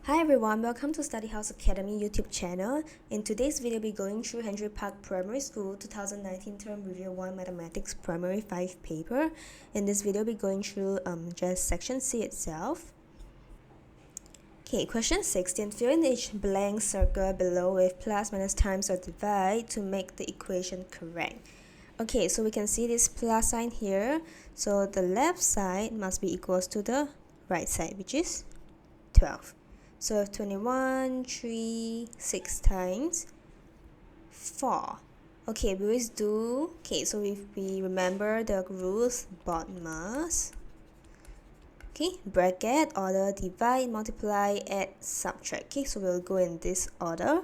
Hi everyone, welcome to Study House Academy YouTube channel. In today's video, we'll be going through Henry Park Primary School 2019 Term Review 1 Mathematics Primary 5 paper. In this video, we'll be going through just section C itself. Okay, question 16. Fill in each blank circle below with plus, minus, times, or divide to make the equation correct. Okay, so we can see this plus sign here. So the left side must be equals to the right side, which is 12. So 21, 3, 6 times 4. Okay, we always do, so if we remember the rules, BODMAS. Okay, bracket, order, divide, multiply, add, subtract. Okay, so we'll go in this order.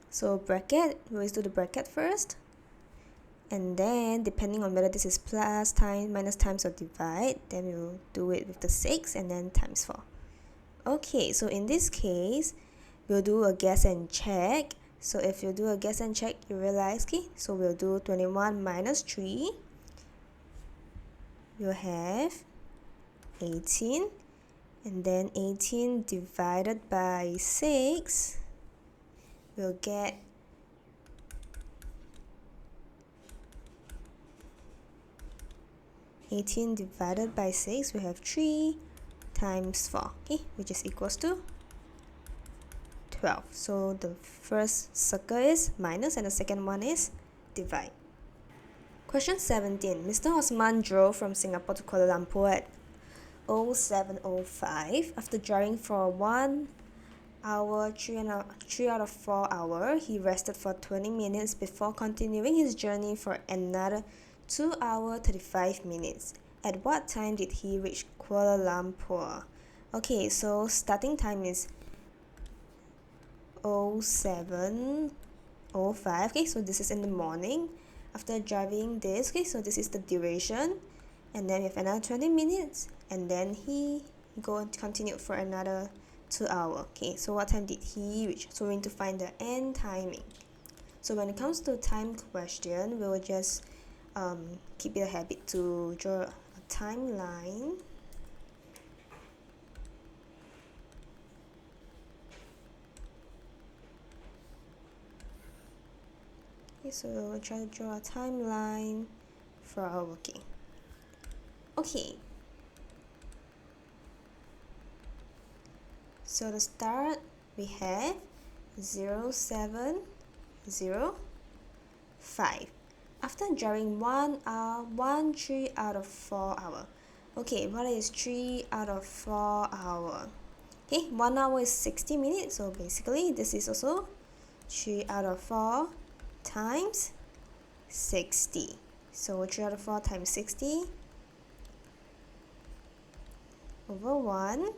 So bracket, we always do the bracket first. And then, depending on whether this is plus, times, minus, times, or divide, then we'll do it with the 6 and then times 4. Okay, so in this case, we'll do a guess and check. So if you do a guess and check, you realize, so we'll do 21 minus 3. We'll have 18. And then 18 divided by 6, we'll get 18 divided by 6, we have 3 times 4, which is equals to 12. So the first circle is minus and the second one is divide. Question 17. Mr. Osman drove from Singapore to Kuala Lumpur at 07:05. After driving for 1 hour, 3 out of 4 hours, he rested for 20 minutes before continuing his journey for another 2 hours 35 minutes. At what time did he reach Kuala Lumpur? Okay, so starting time is 07:05. So this is in the morning. After driving this, so this is the duration. And then we have another 20 minutes. And then he continued for another 2 hours. Okay, so what time did he reach? So we need to find the end timing. So when it comes to time question, we will just keep it a habit to draw a timeline. Okay, so we'll try to draw a timeline for our working. Okay. So to start, we have 07:05. After driving 1 hour, 3 out of 4 hours. Okay, what is 3 out of 4 hours? Okay, 1 hour is 60 minutes. So basically, this is also 3 out of 4 times 60. So 3 out of 4 times 60 over 1.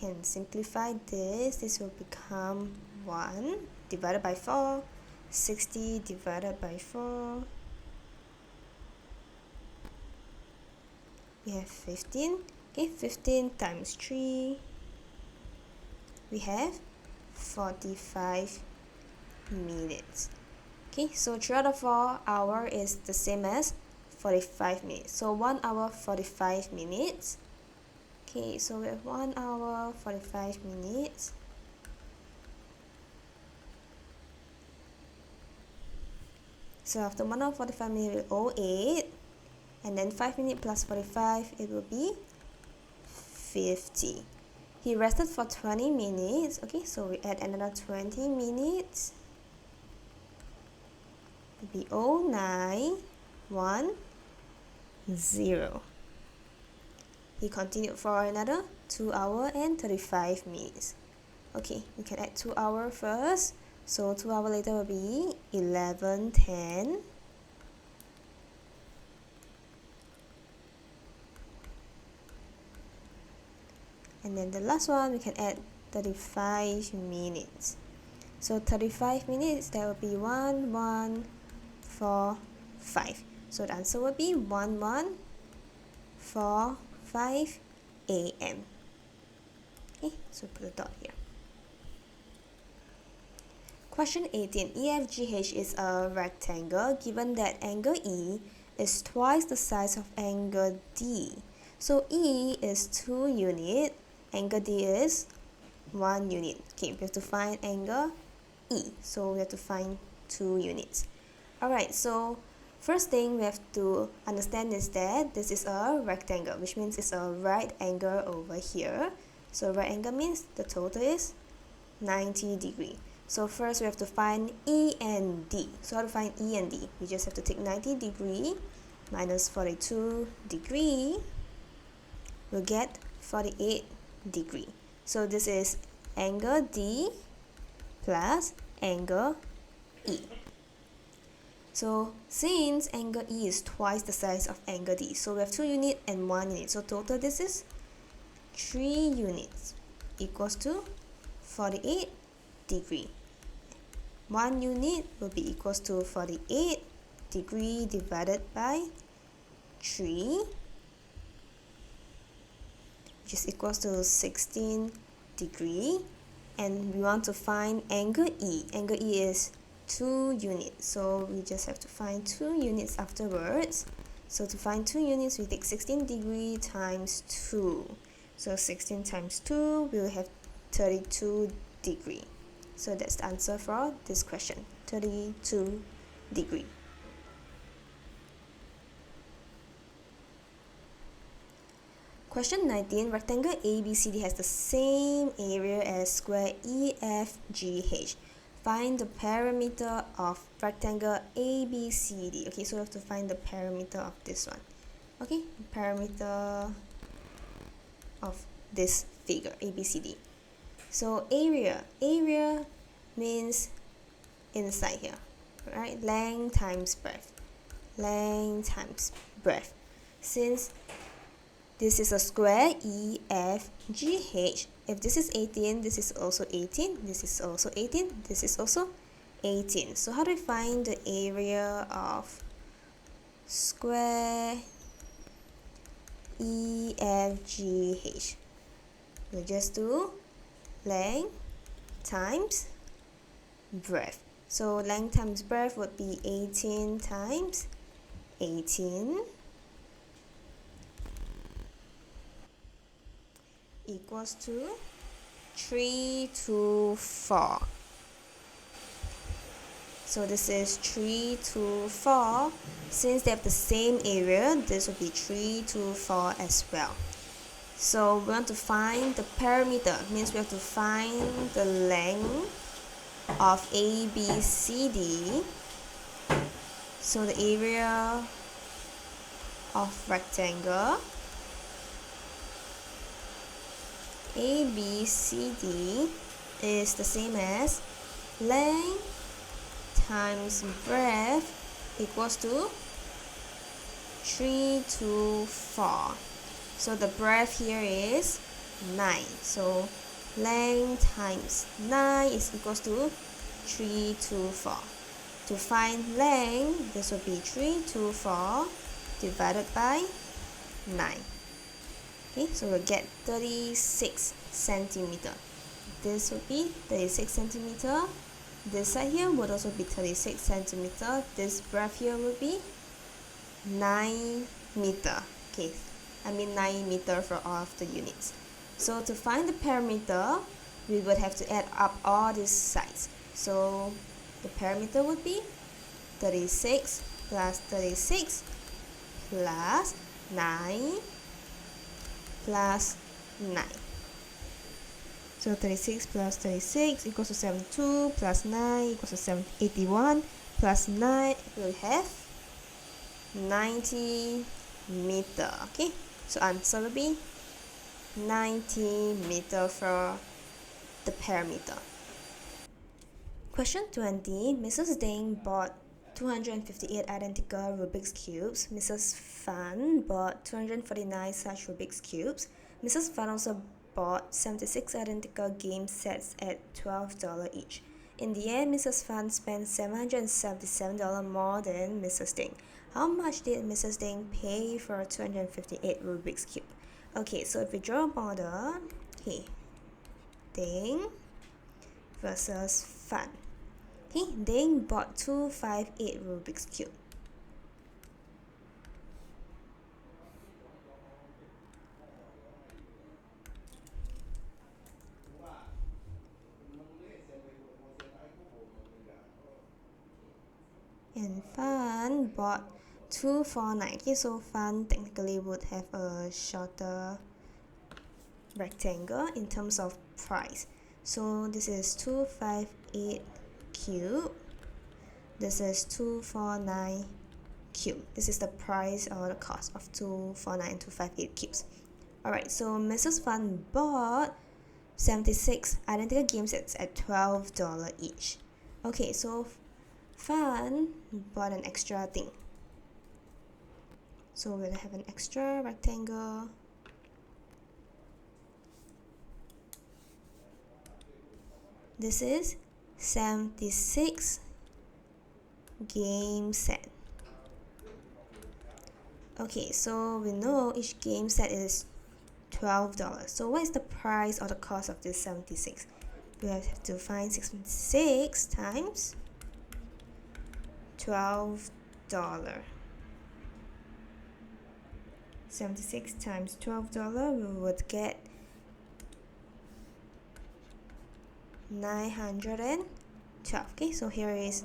Can simplify this. This will become 1 divided by 4. 60 divided by 4. We have 15. Okay, 15 times 3. We have 45 minutes. Okay, so 3 out of 4 hours is the same as 45 minutes. So 1 hour 45 minutes. Okay, so we have 1 hour 45 minutes. So after 1 hour 45 minutes, we will 08. And then 5 minutes plus 45, it will be 50. He rested for 20 minutes. Okay, so we add another 20 minutes. It will be 0910. He continued for another 2 hours and 35 minutes. Okay, we can add 2 hours first. So 2 hours later will be 11:10. And then the last one, we can add 35 minutes. So 35 minutes, that will be 11:45. So the answer will be 11:45 a.m. Okay, so put a dot here. Question 18. EFGH is a rectangle given that angle E is twice the size of angle D. So E is 2 units, angle D is 1 unit. Okay, we have to find angle E. So we have to find 2 units. Alright, so first thing we have to understand is that this is a rectangle, which means it's a right angle over here. So right angle means the total is 90 degree. So first we have to find E and D. So how to find E and D? We just have to take 90 degree minus 42 degree. We'll get 48 degree. So this is angle D plus angle E. So since angle E is twice the size of angle D, so we have 2 units and 1 unit. So total this is 3 units equals to 48 degree. 1 unit will be equals to 48 degree divided by 3, which is equals to 16 degree. And we want to find angle E. Angle E is 2 units, so we just have to find 2 units afterwards. So to find 2 units, we take 16 degree times 2. So 16 times 2 will have 32 degree. So that's the answer for this question, 32 degree. Question 19, rectangle ABCD has the same area as square EFGH. Find the perimeter of rectangle ABCD. Okay, so we have to find the perimeter of this one. Okay, perimeter of this figure ABCD. So area means inside here, right? Length times breadth. Length times breadth. Since this is a square EFGH. If this is 18, this is also 18, this is also 18, this is also 18. So how do we find the area of square EFGH? We'll just do length times breadth. So length times breadth would be 18 times 18 equals to 324. So this is 324. Since they have the same area, this will be 324 as well. So we want to find the perimeter, means we have to find the length of ABCD. So the area of rectangle ABCD is the same as length times breadth equals to 324. So the breadth here is 9. So length times 9 is equals to 324. To find length, this will be 324 divided by 9. Okay, so we'll get 36 centimeter. This will be 36 centimeter. This side here would also be 36 centimeter. This breadth here will be 9 meter. Okay, I mean 9 meter for all of the units. So to find the perimeter, we would have to add up all these sides. So the perimeter would be 36 plus 36 plus 9 plus 9. So 36 plus 36 equals to 72 plus 9 equals to 81 plus 9 will have 90 meter. Okay, so answer will be 90 meter for the perimeter. Question 20. Mrs. Ding bought 258 identical Rubik's Cubes. Mrs. Fan bought 249 such Rubik's Cubes. Mrs. Fan also bought 76 identical game sets at $12 each. In the end, Mrs. Fan spent $777 more than Mrs. Ding. How much did Mrs. Ding pay for 258 Rubik's Cube? Okay, so if we draw a model, okay, Ding versus Fan. Okay, Ding bought 258 Rubik's Cube. and Fun bought 249. Okay, so Fun technically would have a shorter rectangle in terms of price. So this is 258 cube. This is 249 cube. This is the price or the cost of 249 258 cubes. Alright, so Mrs. Fun bought 76 identical game sets at $12 each. Okay, so Fun bought an extra thing. So we'll have an extra rectangle. This is 76 game set. Okay, so we know each game set is $12. So what is the price or the cost of this 76? We have to find 66 times $12. 76 times $12, we would get 912. Okay, so here is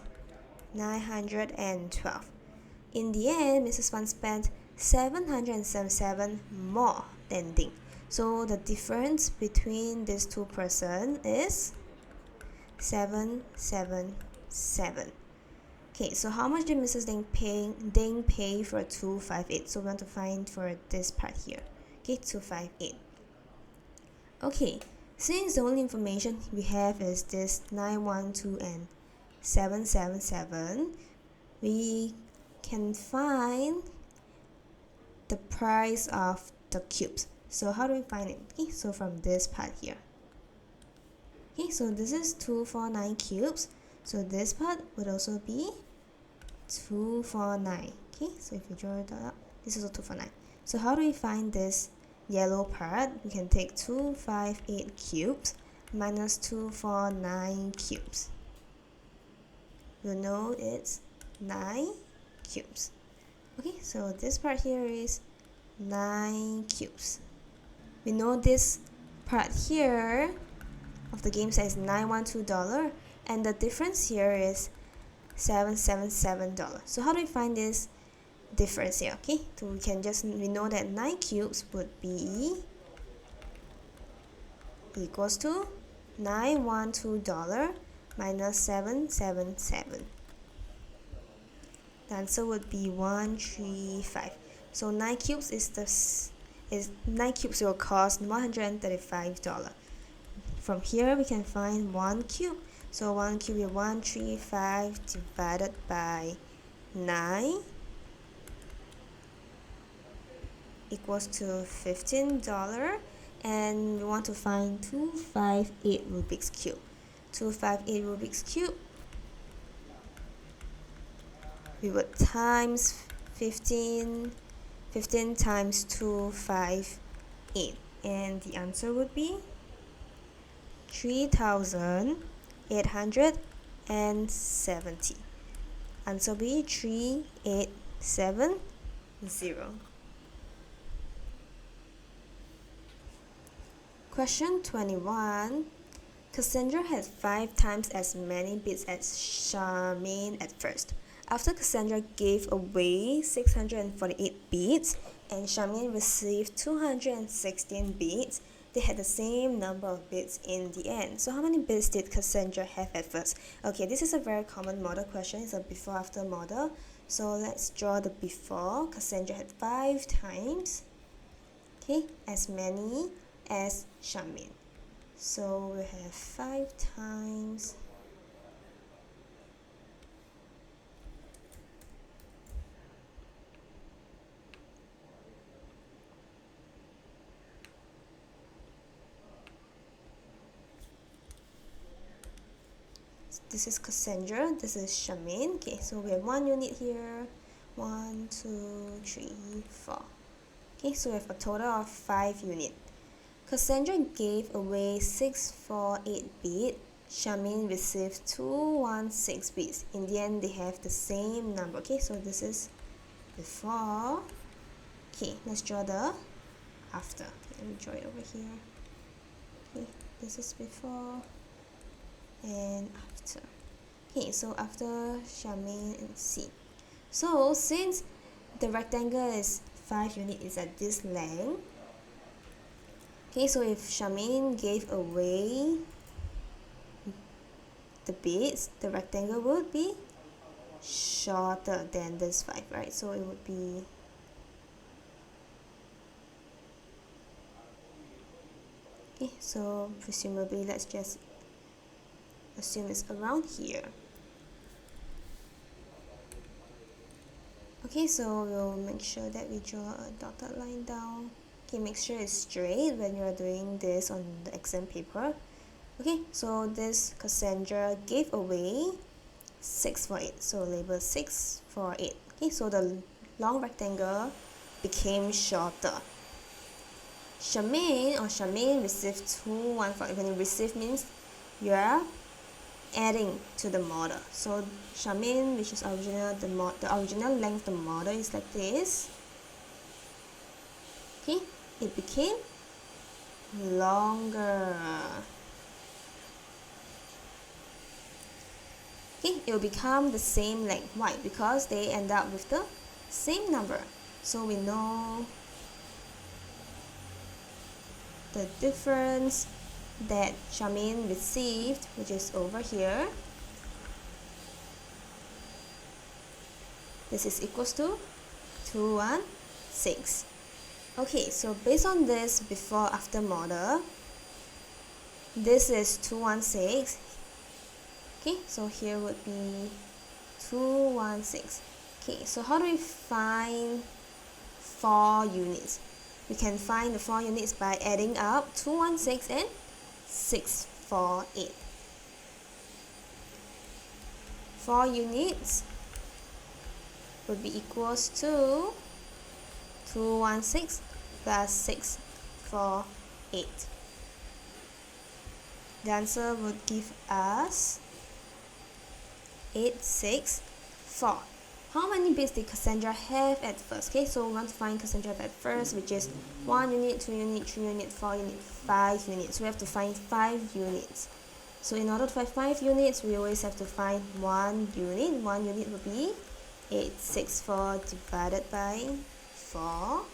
912. In the end, Mrs. Fun spent 777 more than Ding. So the difference between these two persons is 777. Okay, so how much did Mrs. Ding pay for 258? So we want to find for this part here. Okay, 258. Okay, since the only information we have is this 912 and 777, we can find the price of the cubes. So how do we find it? Okay, so from this part here. Okay, so this is 249 cubes. So this part would also be 249. Okay, so if you draw it up, this is also 249. So how do we find this yellow part? We can take 258 cubes minus 249 cubes. You know it's 9 cubes. Okay, so this part here is 9 cubes. We know this part here of the game set is $912, and the difference here is $777. So how do we find this difference here? Okay, so we know that 9 cubes would be equals to $912 minus 777. The answer would be 135. So 9 cubes is 9 cubes will cost $135. From here we can find 1 cube. So 1 cube is 135 divided by 9 equals to $15, and we want to find 258 Rubik's Cube. 258 Rubik's Cube, we would times 15 times 258, and the answer would be 3,870. Answer be 3870. Question 21. Cassandra had 5 times as many bits as Charmaine at first. After Cassandra gave away 648 beads and Charmaine received 216 beads, they had the same number of beads in the end. So how many beads did Cassandra have at first? Okay, this is a very common model question. It's a before-after model. So let's draw the before. Cassandra had 5 times, okay, as many as Charmaine. So we have 5 times this is Cassandra, this is Charmaine. Okay, so we have 1 unit here. 1, 2, 3, 4. Okay, so we have a total of 5 units. Cassandra gave away 648 beads. Charmaine received 216 beads. In the end, they have the same number. Okay, so this is before. Okay, let's draw the after. Okay, let me draw it over here. Okay, this is before and after. Okay, so after Charmaine and C. So since the rectangle is 5 units is at this length, okay, so if Charmaine gave away the bits, the rectangle would be shorter than this 5, right? So it would be okay, so presumably let's just assume it's around here. Okay, so we'll make sure that we draw a dotted line down. Okay, make sure it's straight when you're doing this on the exam paper. Okay, so this Cassandra gave away 6 for 8, so label 6 for 8. Okay, so the long rectangle became shorter. Charmaine received 2, 1 for 8. When you receive means you are adding to the model. So Charmaine, which is original, the original length of the model is like this. Okay, it became longer. Okay, it will become the same length. Why? Because they end up with the same number. So we know the difference that Charmaine received, which is over here. This is equals to 216. Okay, so based on this before after model, this is 216. Okay, so here would be 216. Okay, so how do we find 4 units? We can find the 4 units by adding up 216 and 648. 4 units would be equals to 216 plus 648. The answer would give us 864. How many bits did Cassandra have at first? Okay, so we want to find Cassandra at first, which is 1 unit, 2 unit, 3 unit, 4 unit, 5 units. So we have to find 5 units. So in order to find 5 units, we always have to find 1 unit. 1 unit would be 864 divided by 4.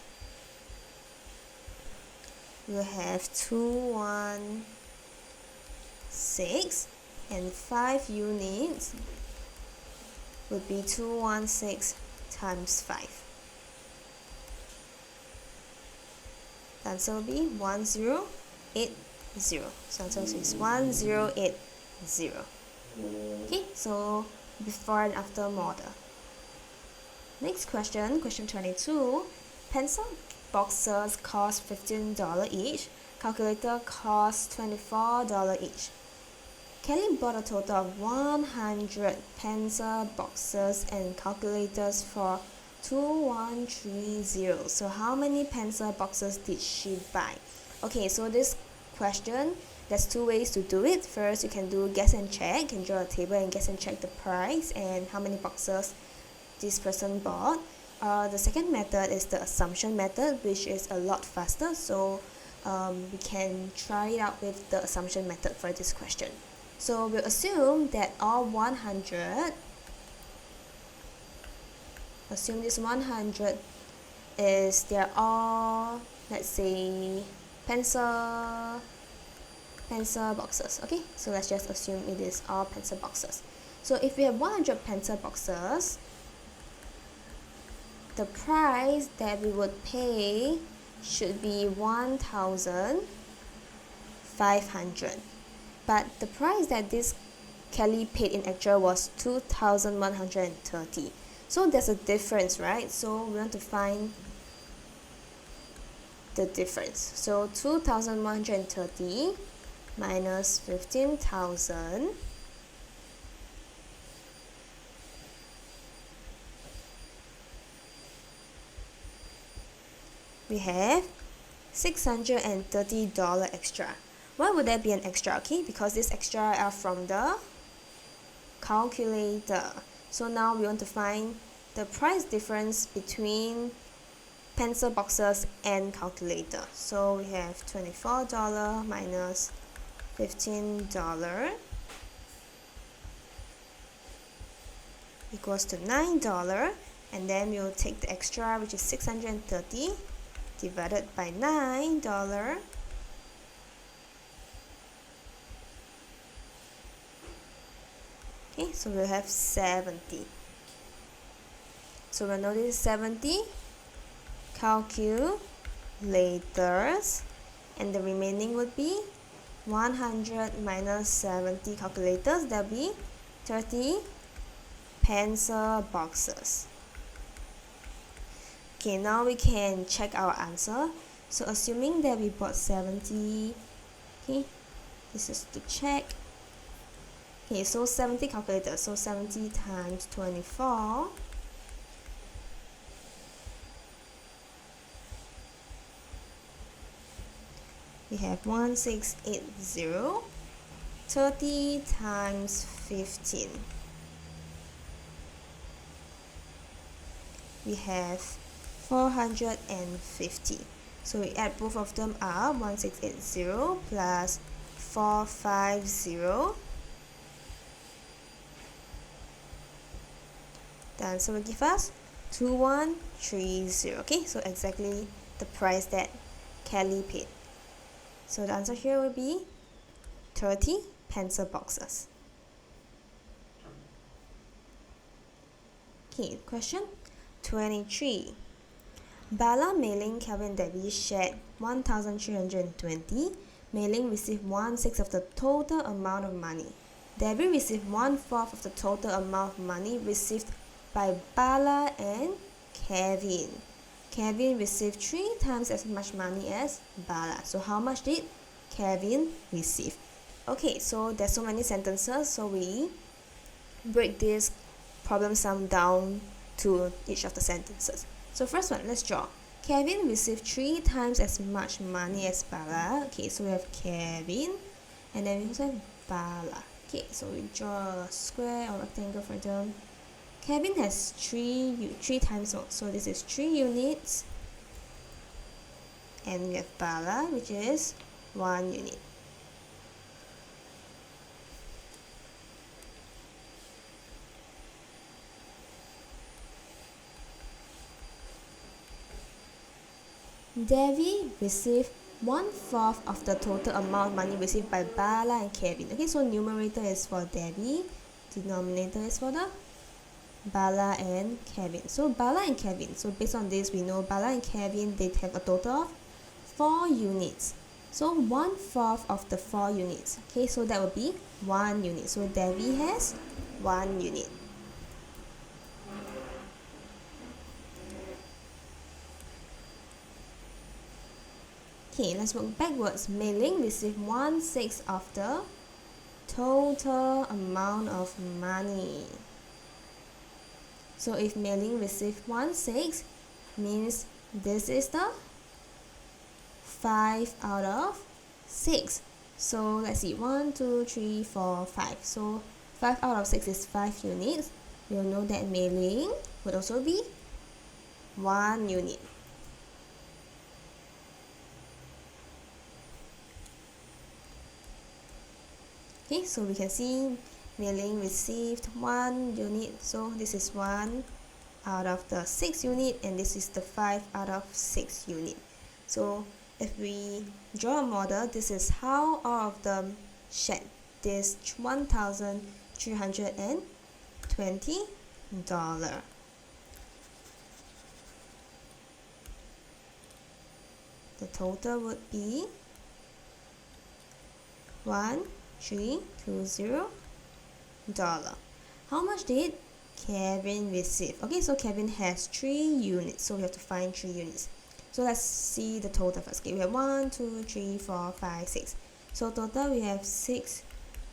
We'll have 216 and 5 units would be 216 times 5. The answer will be 1080. So answer is 1080. Okay, so before and after model. Next question, question 22. Pencil boxes cost $15 each. Calculator costs $24 each. Kelly bought a total of 100 pencil boxes and calculators for $2130. So how many pencil boxes did she buy? Okay, so this question, there's 2 ways to do it. First, you can do guess and check. You can draw a table and guess and check the price and how many boxes this person bought. The second method is the assumption method, which is a lot faster. So we can try it out with the assumption method for this question. So we'll assume that all 100, assume this 100 is, they're all, let's say, pencil boxes. Okay, so let's just assume it is all pencil boxes. So if we have 100 pencil boxes, the price that we would pay should be 1,500. But the price that this Kelly paid in actual was 2,130. So there's a difference, right? So we want to find the difference. So 2,130 minus 15,000 we have $630 extra. Why would there be an extra? Okay, because this extra are from the calculator. So now we want to find the price difference between pencil boxes and calculator. So we have $24 minus $15. equals to $9, and then we'll take the extra, which is 630 divided by $9. Okay, so we'll have 70. So we'll know this is 70 calculators, and the remaining would be 100 minus 70 calculators. That'll be 30 pencil boxes. Okay, now we can check our answer. So assuming that we bought 70, okay, this is to check. Okay, so 70 calculators, so 70 times 24. We have 1680. 30 times 15. We have 450. So we add both of them up, 1680 plus 450. The answer will give us 2130. Okay, so exactly the price that Kelly paid. So the answer here will be 30 pencil boxes. Okay, question 23. Bala, Mei-Ling, Kelvin, and Debbie shared 1,320. Mei-Ling received 1/6 of the total amount of money. Debbie received 1/4 of the total amount of money received by Bala and Kevin. Kevin received 3 times as much money as Bala. So how much did Kevin receive? Okay, so there's so many sentences, so we break this problem sum down to each of the sentences. So first one, let's draw. Kevin received 3 times as much money as Bala. Okay, so we have Kevin, and then we also have Bala. Okay, so we draw a square or rectangle for them. Kevin has 3 times more, so this is 3 units, and we have Bala, which is 1 unit. Devi received 1/4 of the total amount of money received by Bala and Kevin. Okay, so numerator is for Devi, denominator is for the Bala and Kevin. So Bala and Kevin, so based on this we know Bala and Kevin, they have a total of 4 units. So 1/4 of the 4 units. Okay, so that would be 1 unit. So Devi has 1 unit. Okay, let's work backwards. Mei-Ling received 1/6 of the total amount of money. So if Mei-Ling received 1/6, means this is the 5 out of 6. So let's see, 1, 2, 3, 4, 5. So 5 out of 6 is 5 units. We'll know that Mei-Ling would also be 1 unit. Okay, so we can see Mei-Ling received 1 unit, so this is 1 out of the 6 unit, and this is the 5 out of 6 unit. So if we draw a model, this is how all of them shared this $1,320. The total would be $1,320. How much did Kevin receive? Okay, so Kevin has 3 units, so we have to find 3 units. So let's see the total first. Okay, we have 1, 2, 3, 4, 5, 6. So total we have 6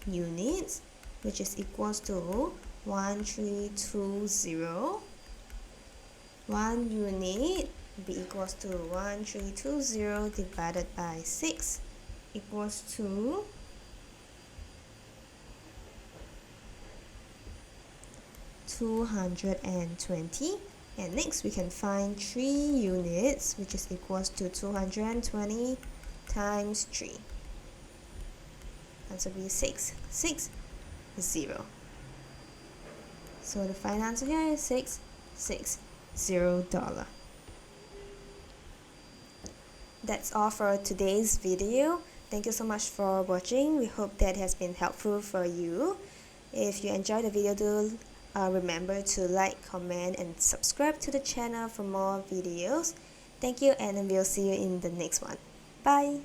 units, which is equals to 1,320. 1 unit will be equals to 1,320 divided by 6 equals to 220. And next we can find 3 units, which is equals to 220 times 3. Answer will be 6, 6, 0. So the final answer here is $660. That's all for today's video. Thank you so much for watching. We hope that has been helpful for you. If you enjoyed the video, do remember to like, comment, and subscribe to the channel for more videos. Thank you, and we'll see you in the next one. Bye!